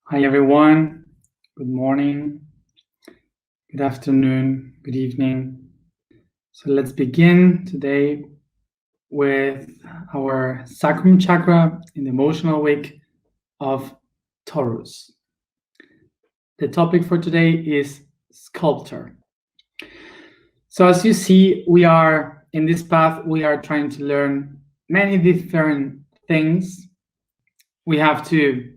Hi everyone, good morning, good afternoon, good evening. So let's begin today with our Sacrum chakra in the emotional week of Taurus. The topic for today is sculpture. So as you see, we are in this path, we are trying to learn many different things. We have to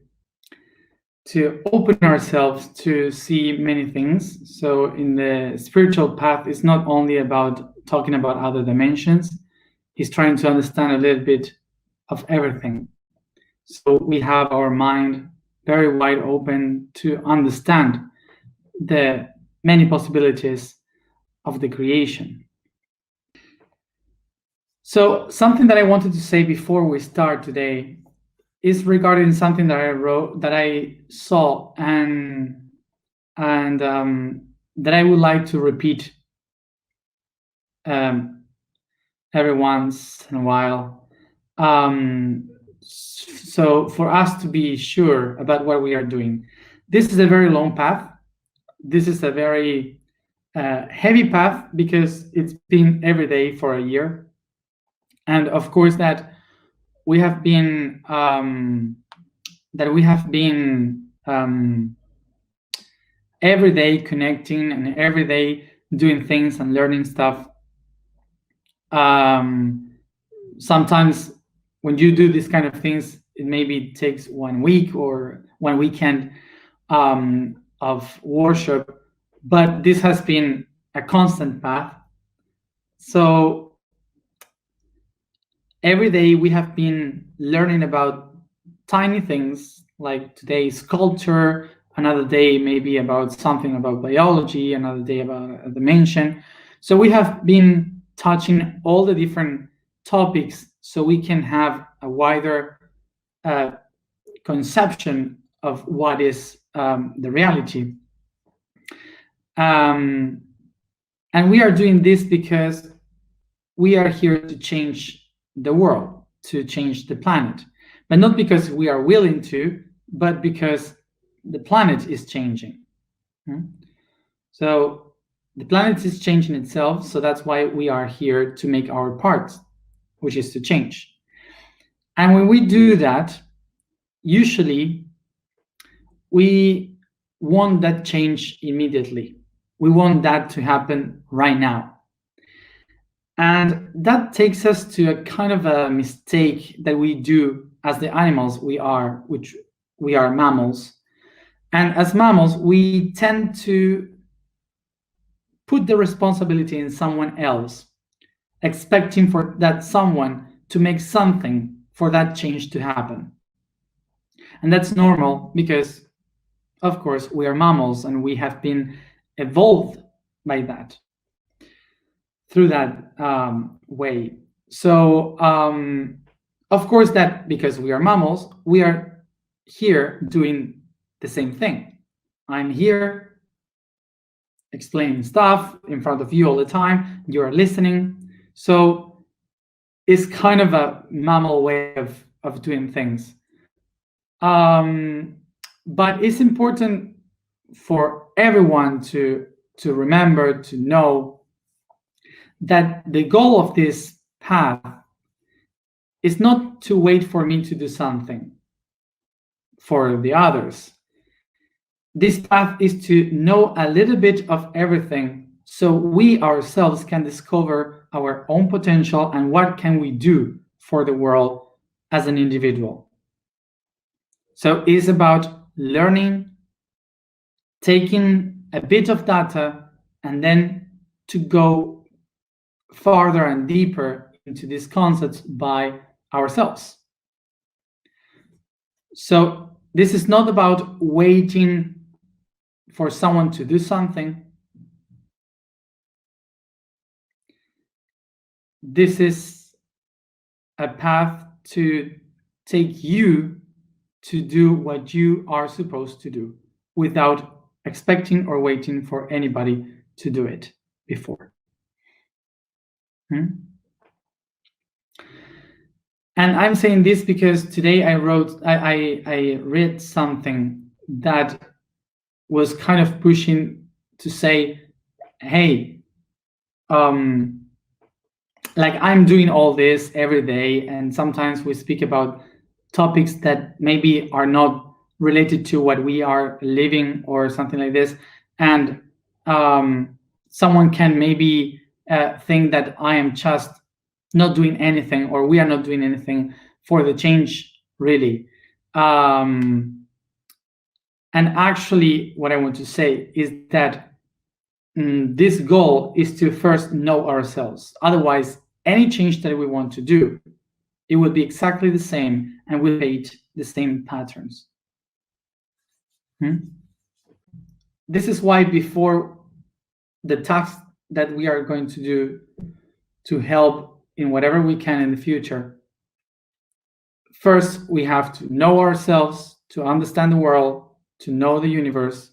open ourselves to see many things. So in the spiritual path, it's not only about talking about other dimensions, it's trying to understand a little bit of everything. So we have our mind very wide open to understand the many possibilities of the creation. So something that I wanted to say before we start today is regarding something that I wrote, that I saw, and that I would like to repeat every once in a while. So for us to be sure about what we are doing. This is a very long path. This is a very heavy path because it's been every day for a year. And of course that we have been every day connecting and every day doing things and learning stuff. Sometimes when you do these kind of things, it maybe takes 1 week or 1 weekend of worship, but this has been a constant path. So every day we have been learning about tiny things, like today sculpture, another day maybe about something about biology, another day about a dimension. So we have been touching all the different topics so we can have a wider conception of what is the reality. And we are doing this because we are here to change the world, to change the planet, but not because we are willing to, but because the planet is changing. So the planet is changing itself, so that's why we are here to make our part, which is to change. And when we do that, usually we want that change immediately. We want that to happen right now. And that takes us to a kind of a mistake that we do as the animals we are, which we are mammals. And as mammals, we tend to put the responsibility in someone else, expecting for that someone to make something for that change to happen. And that's normal because, of course, we are mammals and we have been evolved by that, through that way. So, of course, that because we are mammals, we are here doing the same thing. I'm here explaining stuff in front of you all the time. You are listening. So it's kind of a mammal way of doing things. But it's important for everyone to remember, to know that the goal of this path is not to wait for me to do something for the others. This path is to know a little bit of everything so we ourselves can discover our own potential and what can we do for the world as an individual. So it's about learning, taking a bit of data, and then to go farther and deeper into these concepts by ourselves. So this is not about waiting for someone to do something. This is a path to take you to do what you are supposed to do without expecting or waiting for anybody to do it before. And I'm saying this because today I read something that was kind of pushing to say, hey, like I'm doing all this every day, and sometimes we speak about topics that maybe are not related to what we are living or something like this, and someone can maybe think that I am just not doing anything, or we are not doing anything for the change, really. And actually, what I want to say is that this goal is to first know ourselves. Otherwise, any change that we want to do, it would be exactly the same and will repeat the same patterns. This is why before the task that we are going to do to help in whatever we can in the future, first we have to know ourselves, to understand the world, to know the universe,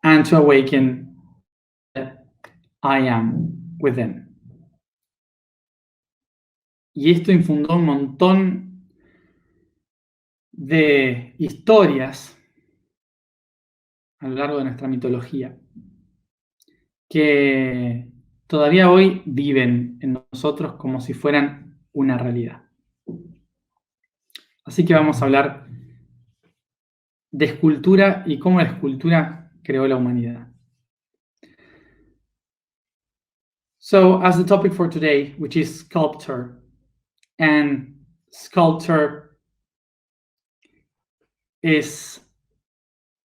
and to awaken that I am within. Y esto infundó un montón de historias a lo largo de nuestra mitología que todavía hoy viven en nosotros como si fueran una realidad. Así que vamos a hablar de escultura y cómo la escultura creó la humanidad. So, as the topic for today, which is sculpture, and sculpture is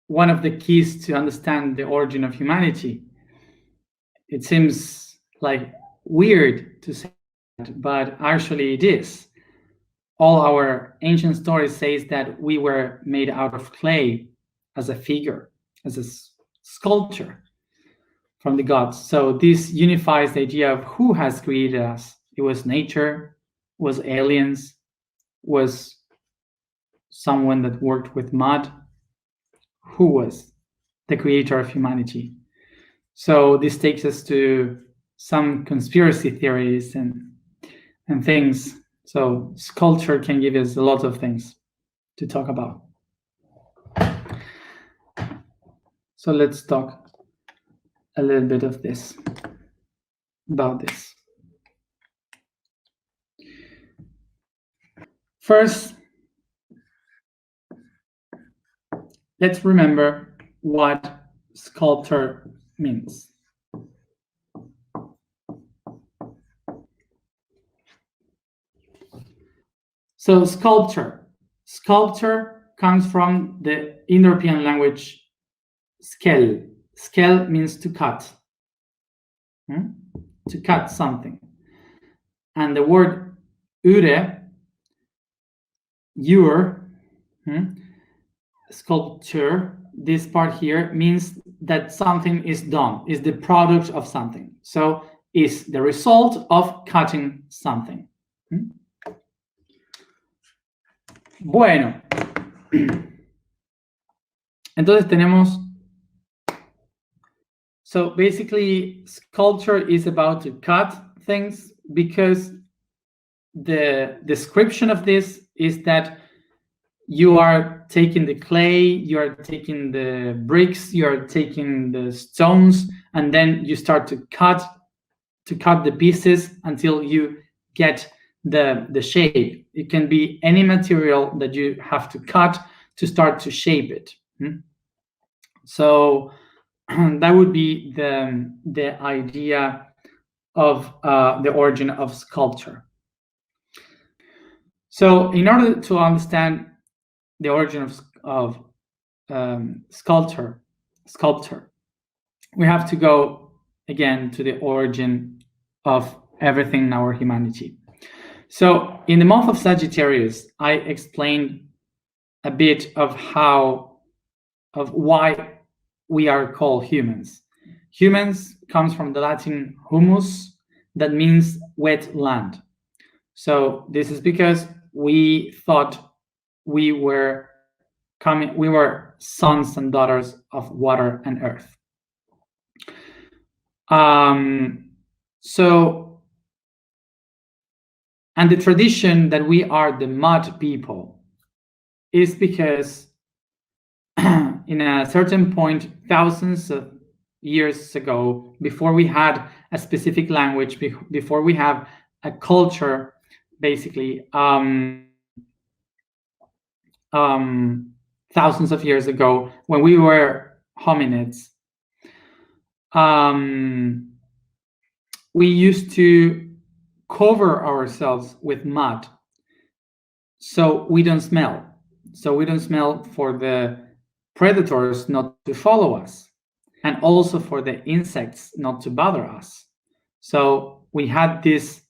one of the keys to understand the origin of humanity. It seems like weird to say that, but actually it is. All our ancient stories says that we were made out of clay as a figure, as a sculpture from the gods. So this unifies the idea of who has created us. It was nature, was aliens, was someone that worked with mud. Who was the creator of humanity? So this takes us to some conspiracy theories and things. So sculpture can give us a lot of things to talk about. So let's talk a little bit of this, about this. First, let's remember what sculpture means. So sculpture comes from the Indo-European language skel. Skel means to cut, to cut something. And the word sculpture, this part here means that something is done, is the product of something. So is the result of cutting something. Bueno, entonces tenemos, so basically sculpture is about to cut things, because the description of this is that you are taking the clay, you are taking the bricks, you are taking the stones, and then you start to cut the pieces until you get the shape. It can be any material that you have to cut to start to shape it. So that would be the idea of the origin of sculpture. So in order to understand the origin of sculpture, we have to go again to the origin of everything in our humanity. So in the month of Sagittarius, I explained a bit of why we are called humans. Humans comes from the Latin humus, that means wet land. So this is because we thought we were sons and daughters of water and earth. And the tradition that we are the mud people, is because in a certain point, thousands of years ago, before we had a specific language, before we have a culture, basically, thousands of years ago, when we were hominids, we used to cover ourselves with mud so we don't smell. So we don't smell for the predators not to follow us, and also for the insects not to bother us. So we had this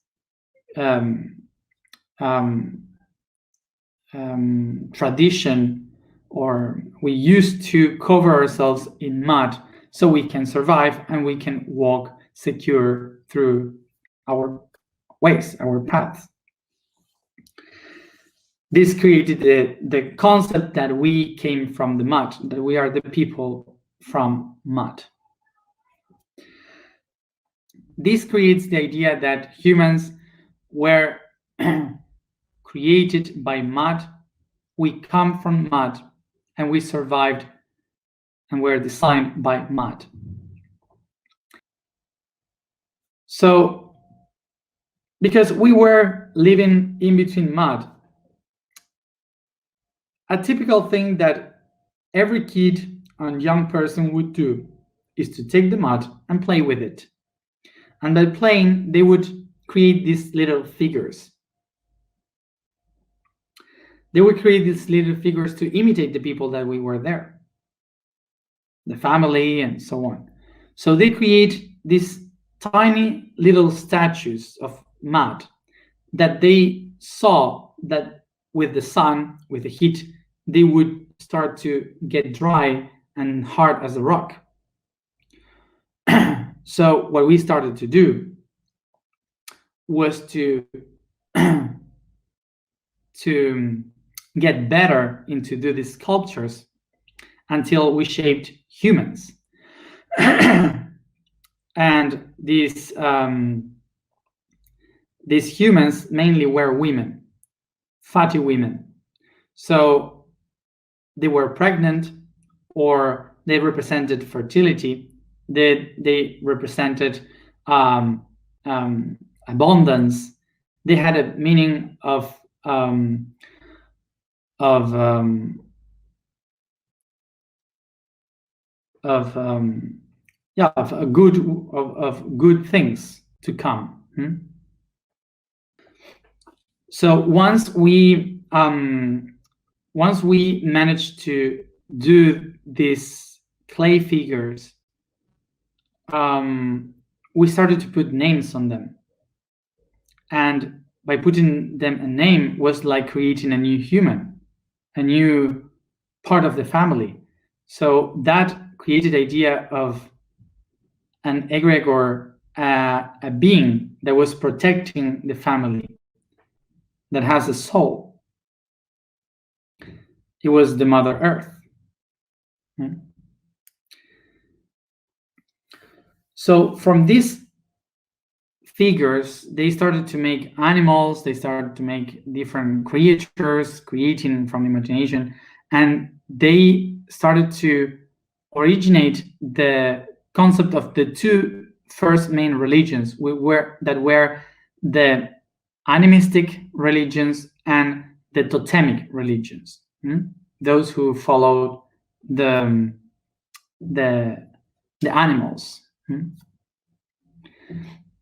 tradition, or we used to cover ourselves in mud so we can survive and we can walk secure through our ways, our paths. This created the concept that we came from the mud, that we are the people from mud. This creates the idea that humans were created by mud, we come from mud, and we survived and were designed by mud. So, because we were living in between mud, a typical thing that every kid and young person would do is to take the mud and play with it. And by playing, they would create these little figures. They would create these little figures to imitate the people that we were there, the family and so on. So they create these tiny little statues of mud that they saw that with the sun, with the heat, they would start to get dry and hard as a rock. So what we started to do was to get better into do these sculptures until we shaped humans. And these humans mainly were women, fatty women. So they were pregnant, or they represented fertility. They represented abundance. They had a meaning of good things to come. So once we managed to do these clay figures, we started to put names on them, and by putting them a name was like creating a new human, a new part of the family. So that created the idea of an egregor, a being that was protecting the family, that has a soul. It was the Mother Earth. So from these figures, they started to make animals, they started to make different creatures, creating from imagination, and they started to originate the concept of the two first main religions that were the animistic religions and the totemic religions. Those who followed the animals.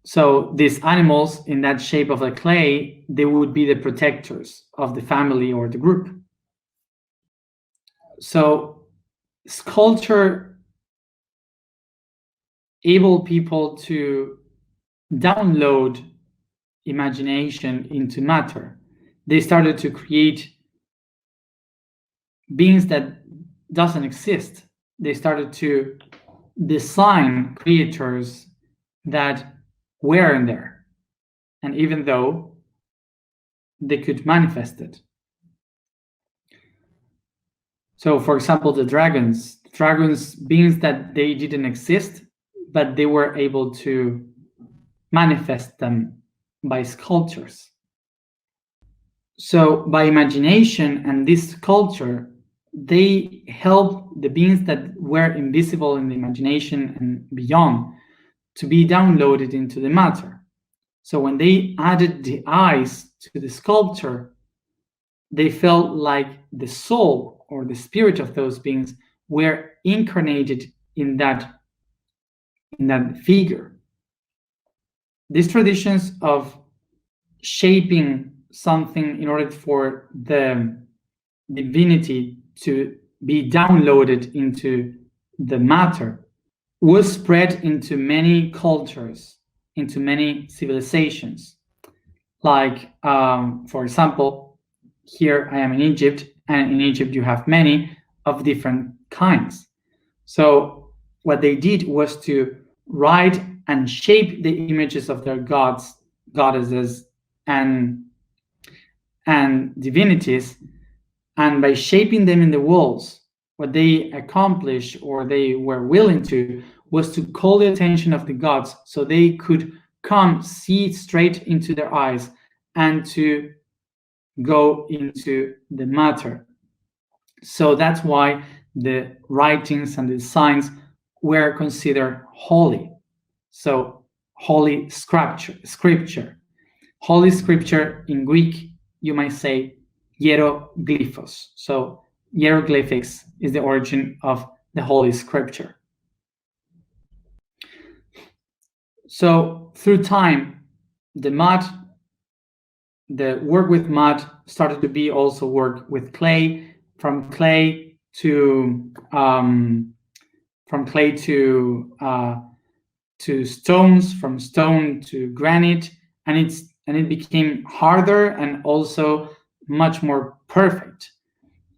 So these animals in that shape of a clay, they would be the protectors of the family or the group. So sculpture able people to download imagination into matter. They started to create beings that doesn't exist. They started to design creatures that were in there, and even though they could manifest it. So for example, the dragons beings that they didn't exist, but they were able to manifest them by sculptures. So by imagination and this culture, they help the beings that were invisible in the imagination and beyond to be downloaded into the matter. So when they added the eyes to the sculpture, they felt like the soul or the spirit of those beings were incarnated in that figure. These traditions of shaping something in order for the divinity to be downloaded into the matter was spread into many cultures, into many civilizations. Like, for example, here I am in Egypt, and in Egypt you have many of different kinds. So what they did was to write and shape the images of their gods, goddesses, and divinities, and by shaping them in the walls, what they accomplished or they were willing to was to call the attention of the gods so they could come see straight into their eyes and to go into the matter. So that's why the writings and the signs were considered holy. So holy scripture. Holy scripture in Greek, you might say hieroglyphos. So hieroglyphics is the origin of the holy scripture. So through time, the work with mud started to be also work with clay, from clay to stones, from stone to granite, and it became harder and also much more perfect.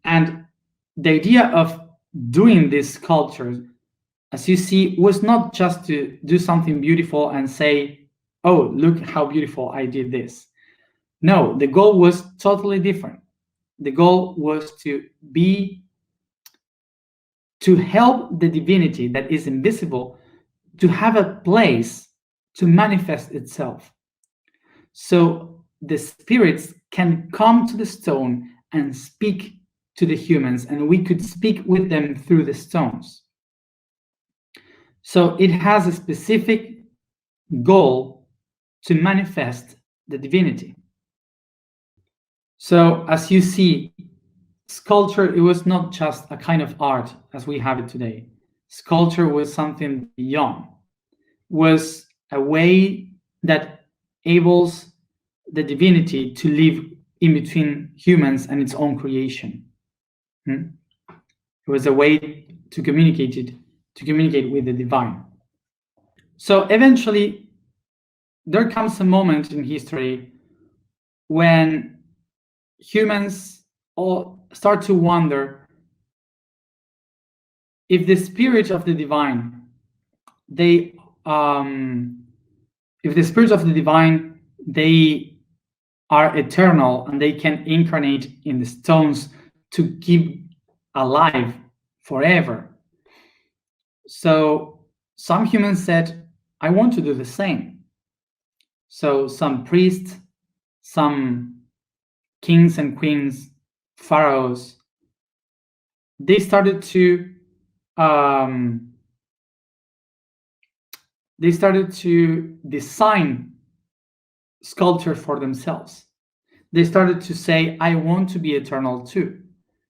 And the idea of doing this sculpture, as you see, was not just to do something beautiful and say, oh, look how beautiful I did this. No, the goal was totally different. The goal was to help the divinity that is invisible to have a place to manifest itself. So the spirits can come to the stone and speak to the humans, and we could speak with them through the stones. So it has a specific goal to manifest the divinity. So as you see, sculpture, it was not just a kind of art as we have it today. Sculpture was something beyond, was a way that enables the divinity to live in between humans and its own creation. It was a way to communicate with the divine. So eventually, there comes a moment in history when humans all start to wonder if the spirit of the divine, they are eternal and they can incarnate in the stones to keep alive forever. So some humans said, I want to do the same. So some priests, some kings and queens, pharaohs, they started to design sculpture for themselves. They started to say, I want to be eternal too.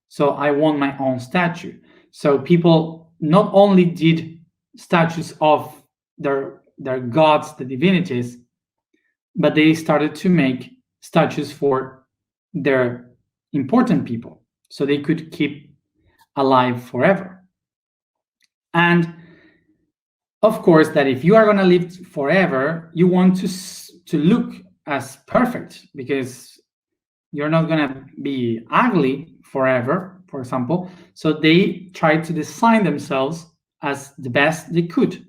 So I want my own statue. So people not only did statues of their gods, the divinities, but they started to make statues for their important people, so they could keep alive forever. And of course, that if you are going to live forever, you want to look as perfect, because you're not going to be ugly forever, for example. So they tried to design themselves as the best they could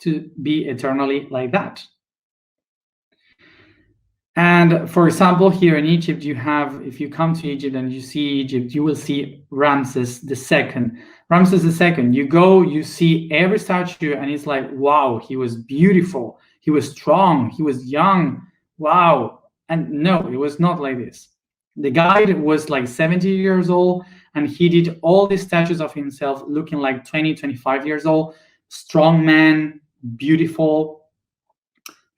to be eternally like that. And for example, here in Egypt, you have, if you come to Egypt and you see Egypt, you will see Ramses II. Ramses II, you go, you see every statue, and it's like, wow, he was beautiful, he was strong, he was young, wow, And no, it was not like this. The guy was like 70 years old, and he did all these statues of himself looking like 20, 25 years old, strong man, beautiful,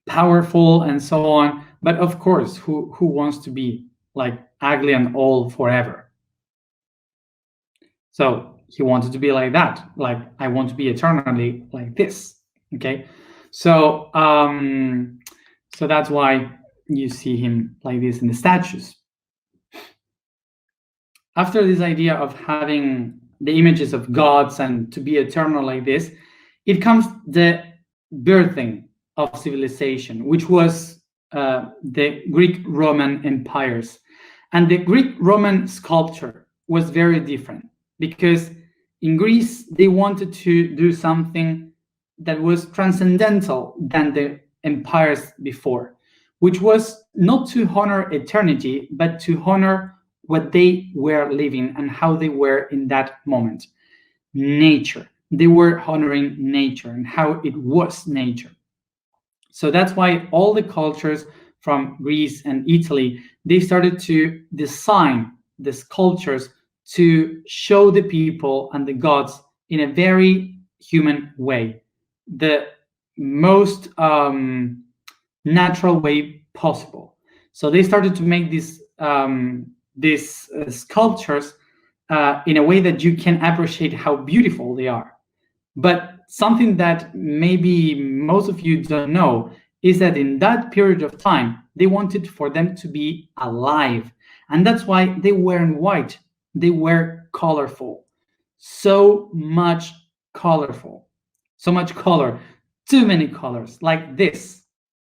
powerful, and so on. But of course, who wants to be like ugly and old forever? So he wanted to be like that. Like, I want to be eternally like this. Okay. So so that's why you see him like this in the statues. After this idea of having the images of gods and to be eternal like this, it comes the birthing of civilization, which was the Greek Roman empires. And the Greek Roman sculpture was very different, because in Greece they wanted to do something that was transcendental than the empires before, which was not to honor eternity, but to honor what they were living and how they were in that moment. Nature. They were honoring nature and how it was nature. So that's why all the cultures from Greece and Italy, they started to design the sculptures to show the people and the gods in a very human way, the most natural way possible. So they started to make these sculptures in a way that you can appreciate how beautiful they are. But something that maybe most of you don't know is that in that period of time, they wanted for them to be alive. And that's why they weren't white, they were colorful. So much colorful, so much color, too many colors, like this.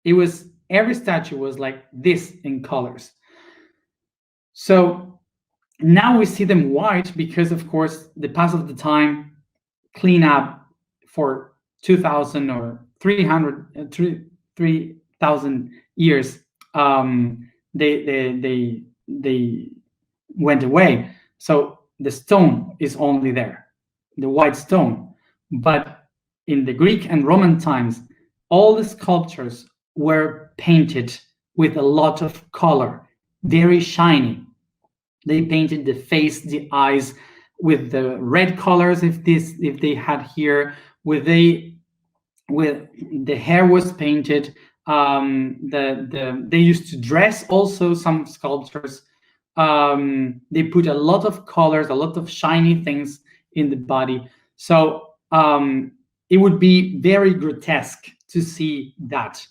It was, every statue was like this in colors. So now we see them white because, of course, the pass of the time clean up for 2000 or 300 3000 years. They went away, so the stone is only there, the white stone. But in the Greek and Roman times, all the sculptures were painted with a lot of color, very shiny. They painted the face, the eyes with the red colors, if they had here, with the hair was painted. They used to dress also, some sculptures. They put a lot of colors, a lot of shiny things in the body. So it would be very grotesque to see that.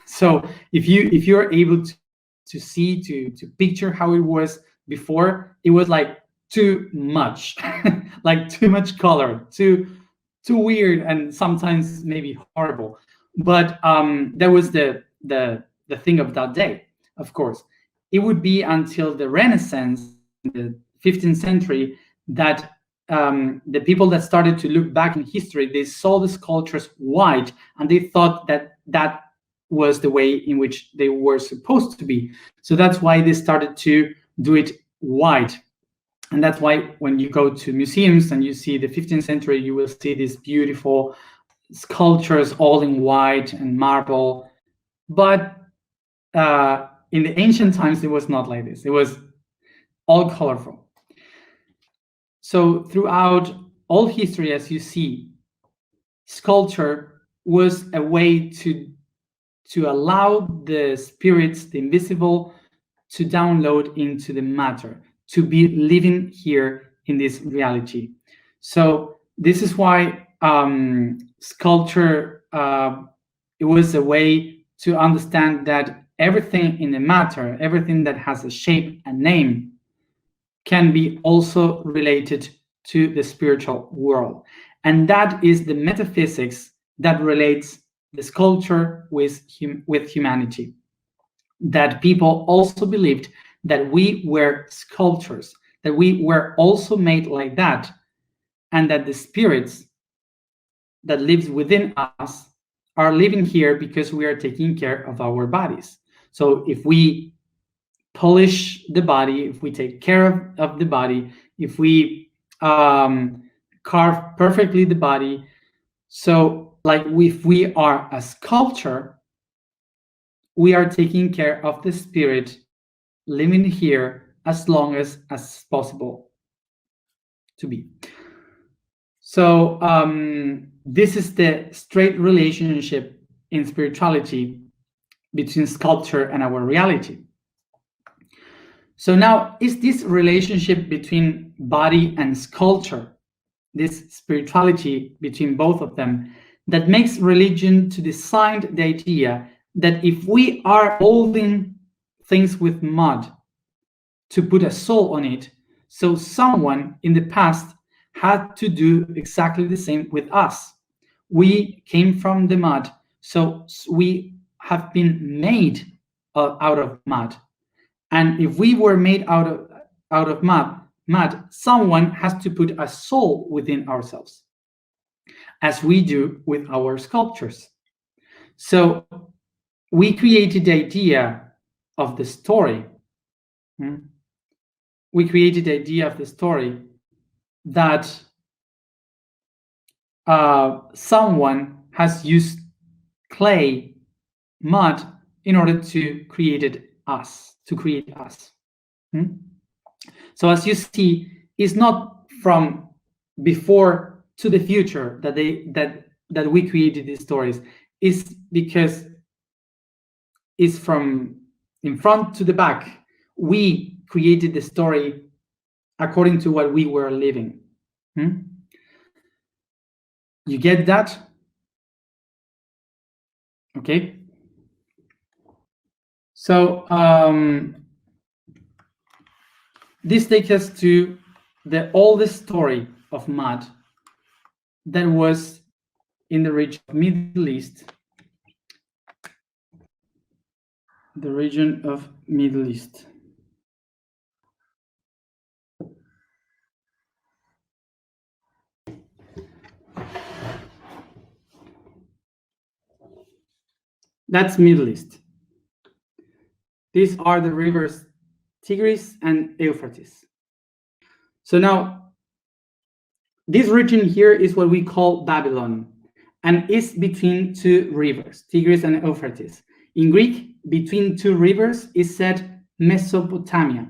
So if you're able to see, to picture how it was before, it was like too much, like too much color, too weird, and sometimes maybe horrible. But that was the thing of that day. Of course, it would be until the Renaissance, the 15th century, that the people that started to look back in history, they saw the sculptures white, and they thought that that was the way in which they were supposed to be. So that's why they started to do it white. And that's why when you go to museums and you see the 15th century, you will see these beautiful sculptures all in white and marble. But in the ancient times, it was not like this. It was all colorful. So throughout all history, as you see, sculpture was a way to allow the spirits, the invisible, to download into the matter, to be living here in this reality. So this is why sculpture, it was a way to understand that everything in the matter, everything that has a shape and name, can be also related to the spiritual world. And that is the metaphysics that relates the sculpture with humanity. That people also believed that we were sculptures, that we were also made like that, and that the spirits that lives within us are living here because we are taking care of our bodies. So if we polish the body, if we take care of the body, if we carve perfectly the body, so like if we are a sculpture, we are taking care of the spirit living here as long as possible to be. So this is the straight relationship in spirituality between sculpture and our reality. So now, is this relationship between body and sculpture, this spirituality between both of them, that makes religion to design the idea that if we are molding things with mud to put a soul on it, so someone in the past had to do exactly the same with us. We came from the mud, so we have been made out of mud. And if we were made out of mud, someone has to put a soul within ourselves, as we do with our sculptures. So we created the idea of the story. We created the idea of the story that someone has used clay, mud, in order to create us. So as you see, it's not from before to the future that we created these stories. It's because it's from in front to the back. We created the story according to what we were living. You get that? Okay. So this takes us to the oldest story of mud that was in the region of Middle East. The region of Middle East. That's Middle East. These are the rivers Tigris and Euphrates. So now, this region here is what we call Babylon, and it's between two rivers, Tigris and Euphrates. In Greek, between two rivers is said Mesopotamia.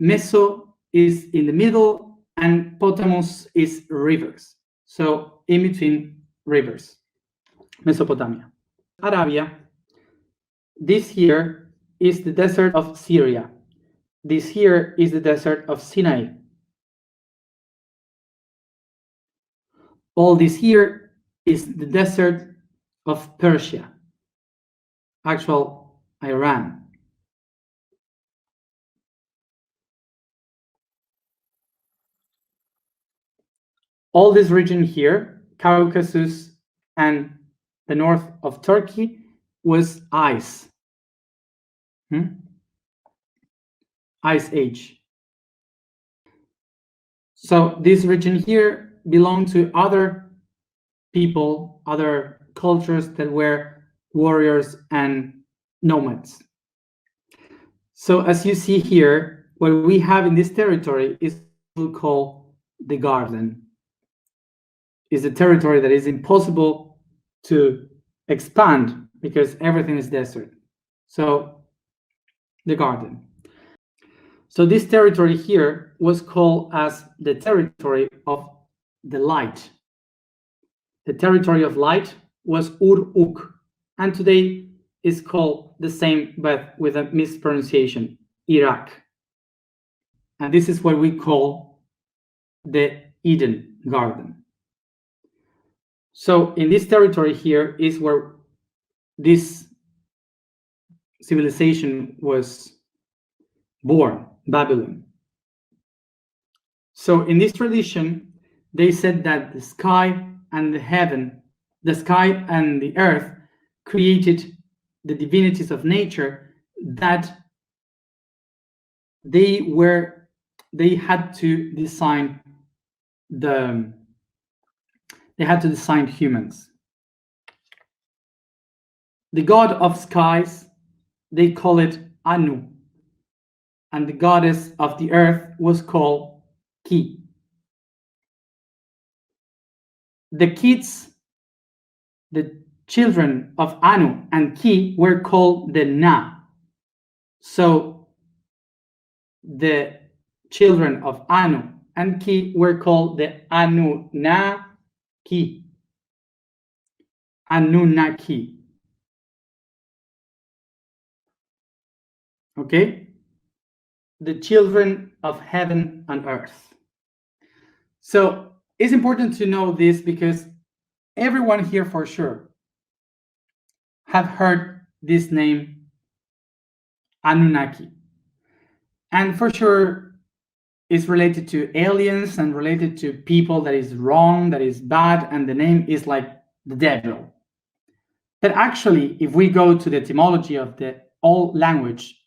Meso is in the middle, and potamos is rivers. So in between rivers, Mesopotamia. Arabia, this here is the desert of Syria. This here is the desert of Sinai. All this here is the desert of Persia, actual Iran. All this region here, Caucasus and the north of Turkey, was ice. Ice age. So this region here belonged to other people, other cultures that were warriors and nomads. So as you see here, what we have in this territory is what we call the garden. Is a territory that is impossible to expand because everything is desert. So the garden. So this territory here was called as the territory of the light. The territory of light was Uruk, and today is called the same but with a mispronunciation, Iraq. And this is what we call the Eden Garden. So in this territory here is where this civilization was born, Babylon. So in this tradition, they said that the sky and the heaven, the sky and the earth created the divinities of nature, that they had to design humans. The god of skies, they call it Anu, and the goddess of the earth was called Ki. The kids, the children of Anu and Ki were called the Na. So the children of Anu and Ki were called the Anunnaki. Anunnaki. Okay? The children of heaven and earth. So it's important to know this because everyone here for sure have heard this name Anunnaki. And for sure it's related to aliens and related to people that is wrong, that is bad, and the name is like the devil. But actually, if we go to the etymology of the old language,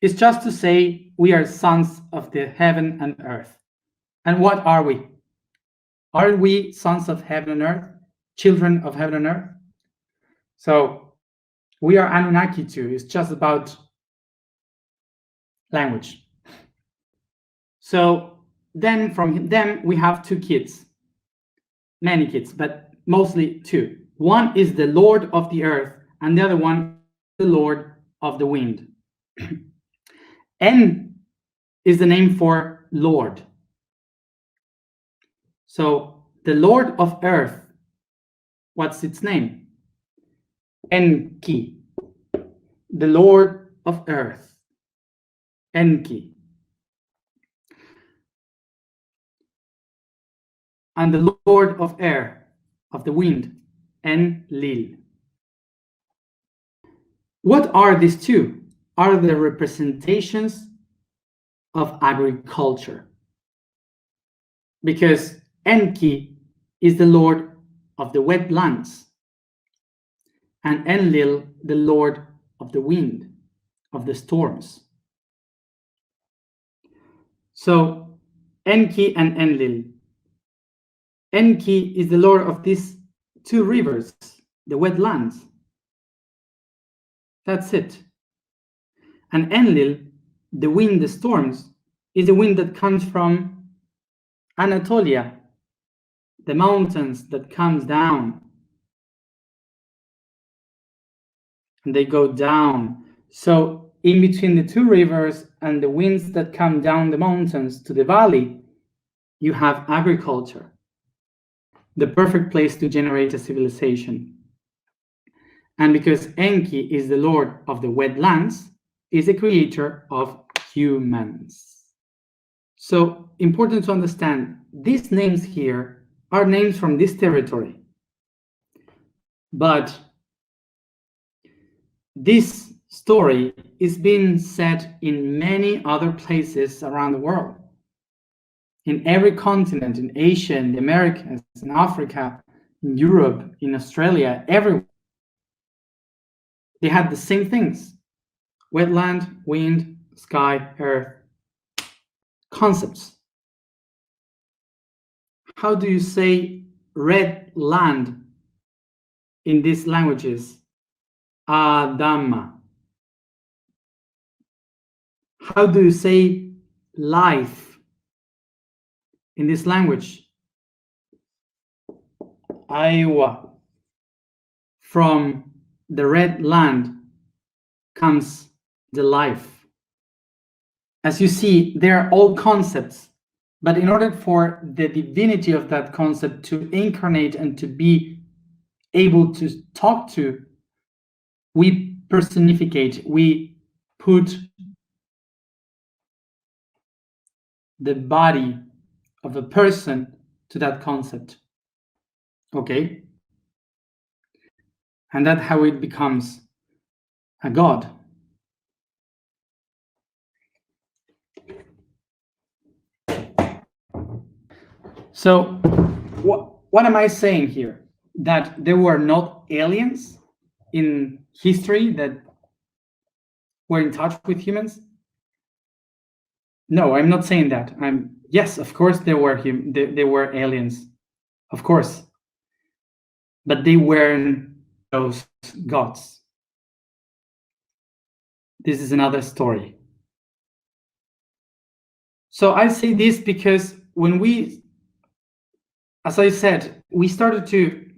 it's just to say we are sons of the heaven and earth. And what are we? Aren't we sons of heaven and earth? Children of heaven and earth? So we are Anunnaki too. It's just about language. So then from them, we have two kids. Many kids, but mostly two. One is the Lord of the earth, and the other one is the Lord of the wind. En is the name for Lord. So the Lord of earth, what's its name? Enki. The Lord of earth. Enki. And the Lord of air, of the wind, Enlil. What are these two? Are the representations of agriculture. Because Enki is the Lord of the wetlands, and Enlil the Lord of the wind, of the storms. So Enki and Enlil. Enki is the Lord of these two rivers, the wetlands. That's it. And Enlil, the wind, the storms, is the wind that comes from Anatolia, the mountains that comes down. And they go down. So in between the two rivers and the winds that come down the mountains to the valley, you have agriculture, the perfect place to generate a civilization. And because Enki is the Lord of the wetlands, is the creator of humans. So important to understand, these names here are names from this territory. But this story is being said in many other places around the world. In every continent, in Asia, in the Americas, in Africa, in Europe, in Australia, everywhere. They had the same things: wetland, wind, sky, earth, concepts. How do you say red land in these languages? Adama. How do you say life in this language? Iowa. From the red land comes the life. As you see, they are all concepts, but in order for the divinity of that concept to incarnate and to be able to talk to, we personificate, we put the body of a person to that concept. Okay? And that's how it becomes a god. So what am I saying here? That there were not aliens in history that were in touch with humans? No, I'm not saying that. Yes, of course there were aliens, of course, but they weren't those gods. This is another story. So I say this because when we, as I said, we started to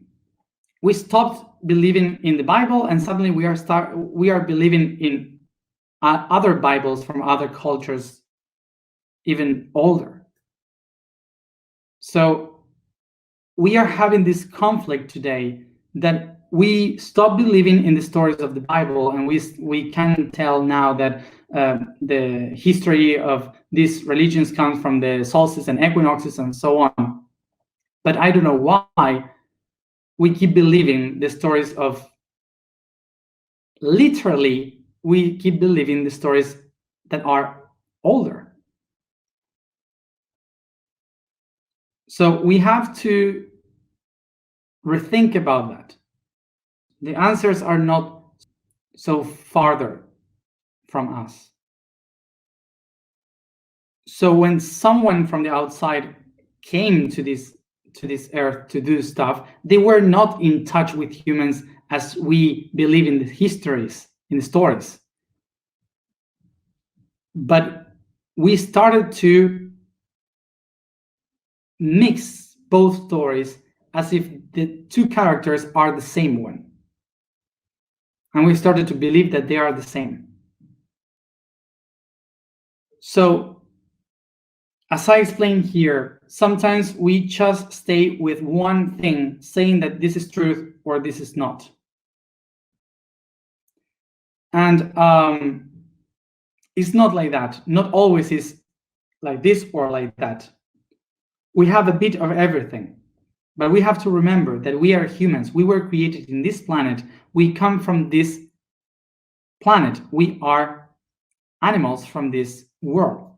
we stopped believing in the Bible, and suddenly we are believing in other Bibles from other cultures, even older. So we are having this conflict today that we stop believing in the stories of the Bible, and we can tell now that the history of these religions comes from the solstices and equinoxes and so on. But I don't know why we keep believing the stories of, literally, we keep believing the stories that are older. So we have to rethink about that. The answers are not so farther from us. So when someone from the outside came to this earth to do stuff, they were not in touch with humans as we believe in the histories, in the stories. But we started to mix both stories as if the two characters are the same one. And we started to believe that they are the same. So, as I explained here, sometimes we just stay with one thing, saying that this is truth or this is not. And it's not like that. Not always is like this or like that. We have a bit of everything. But we have to remember that we are humans. We were created in this planet. We come from this planet. We are animals from this world.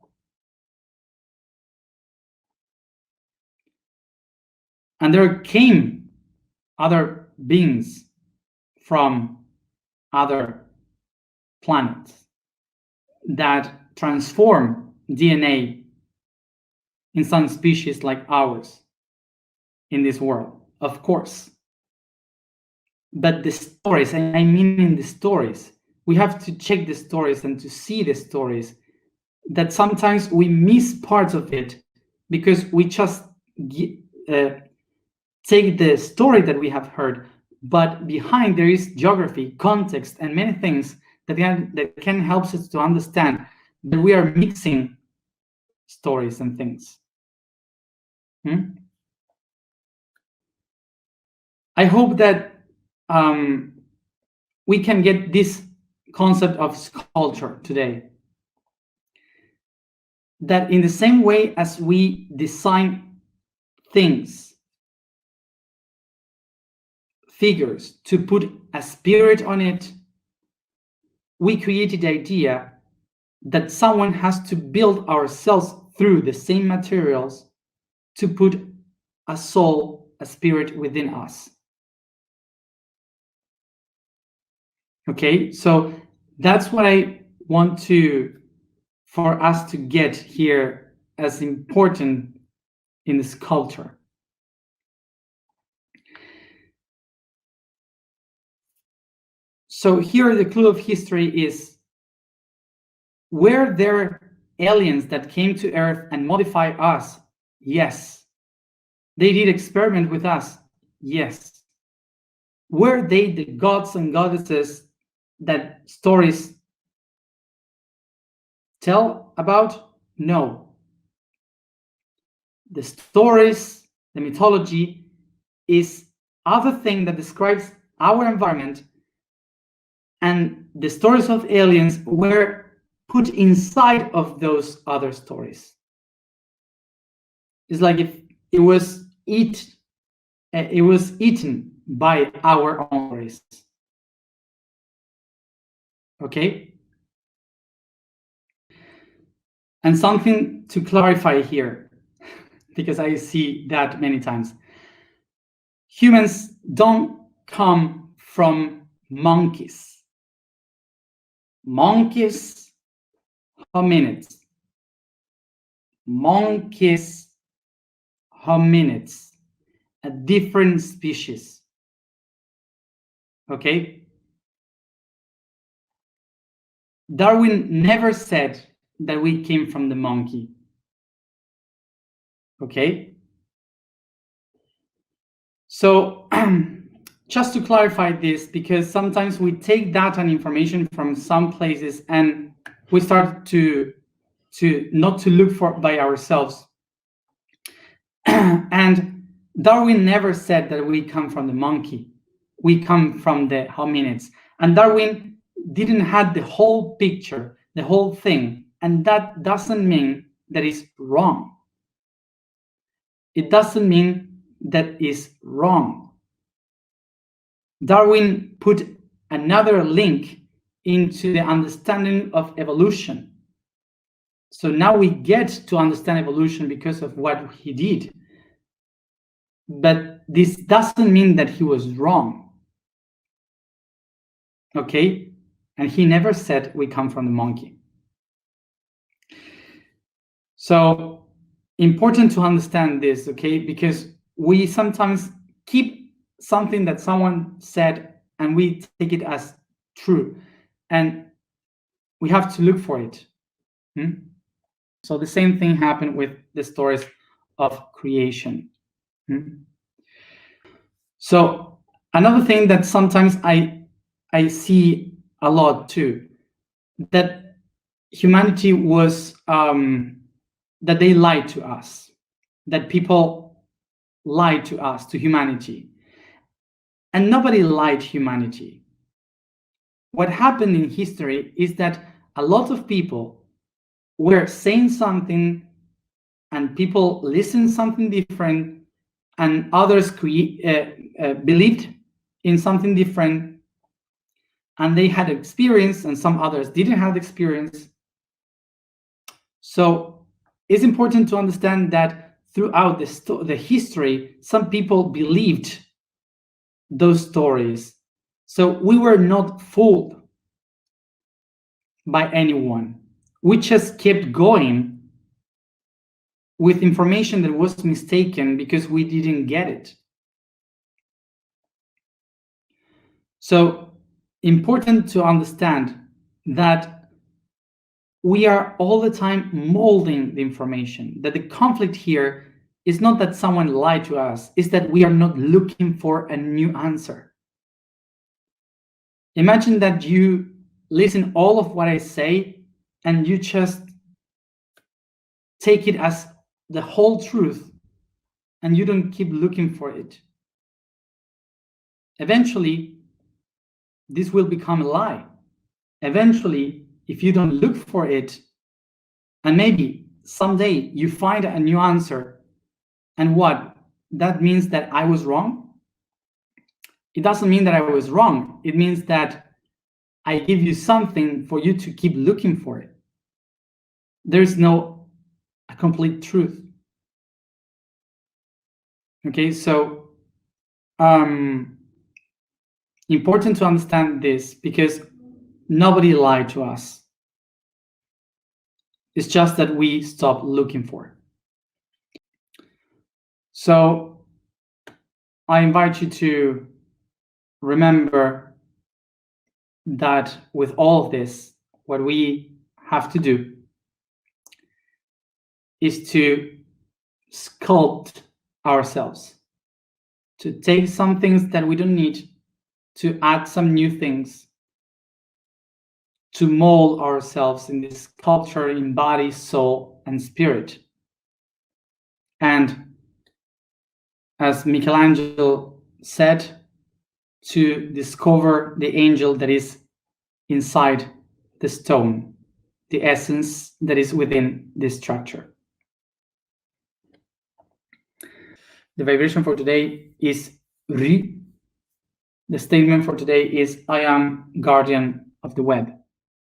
And there came other beings from other planets that transform DNA in some species like ours in this world, of course. But the stories, and I mean in the stories, we have to check the stories and to see the stories, that sometimes we miss parts of it because we just take the story that we have heard, but behind there is geography, context, and many things that can help us to understand that we are mixing stories and things. I hope that we can get this concept of sculpture today. That in the same way as we design things, figures, to put a spirit on it, we created the idea that someone has to build ourselves through the same materials to put a soul, a spirit within us. Okay, so that's what I want for us to get here as important in the sculpture. So here the clue of history is, were there aliens that came to Earth and modify us? Yes. They did experiment with us? Yes. Were they the gods and goddesses that stories tell about? No. The stories, the mythology, is other thing that describes our environment, and the stories of aliens were put inside of those other stories. It's like if it was eaten by our own stories. Okay? And something to clarify here, because I see that many times. Humans don't come from monkeys. Monkeys, hominids. Monkeys, hominids, a different species. Okay? Darwin never said that we came from the monkey. Okay? So just to clarify this, because sometimes we take data and information from some places and we start to not to look for by ourselves. And Darwin never said that we come from the monkey, we come from the hominids. And Darwin didn't have the whole picture, the whole thing, and that doesn't mean that it's wrong. It doesn't mean that is wrong. Darwin put another link into the understanding of evolution. So now we get to understand evolution because of what he did. But this doesn't mean that he was wrong. Okay? And he never said we come from the monkey. So important to understand this, okay? Because we sometimes keep something that someone said and we take it as true. And we have to look for it. So the same thing happened with the stories of creation. So another thing that sometimes I see a lot too, that humanity was, that they lied to us, that people lied to us, to humanity. And nobody lied to humanity. What happened in history is that a lot of people were saying something and people listened something different, and others believed in something different, and they had experience and some others didn't have experience. So it's important to understand that throughout the history, some people believed those stories. So we were not fooled by anyone. We just kept going with information that was mistaken because we didn't get it. So important to understand that we are all the time molding the information, that the conflict here is not that someone lied to us, it's that we are not looking for a new answer. Imagine that you listen all of what I say and you just take it as the whole truth and you don't keep looking for it. Eventually, this will become a lie. Eventually, if you don't look for it, and maybe someday you find a new answer, and what? That means that I was wrong? It doesn't mean that I was wrong. It means that I give you something for you to keep looking for it. There's no a complete truth. Okay, so important to understand this, because nobody lied to us. It's just that we stopped looking for it. So I invite you to remember that with all of this, what we have to do is to sculpt ourselves, to take some things that we don't need, to add some new things, to mold ourselves in this sculpture in body, soul, and spirit. And as Michelangelo said, to discover the angel that is inside the stone, the essence that is within this structure. The vibration for today is Ri. The statement for today is, I am guardian of the web.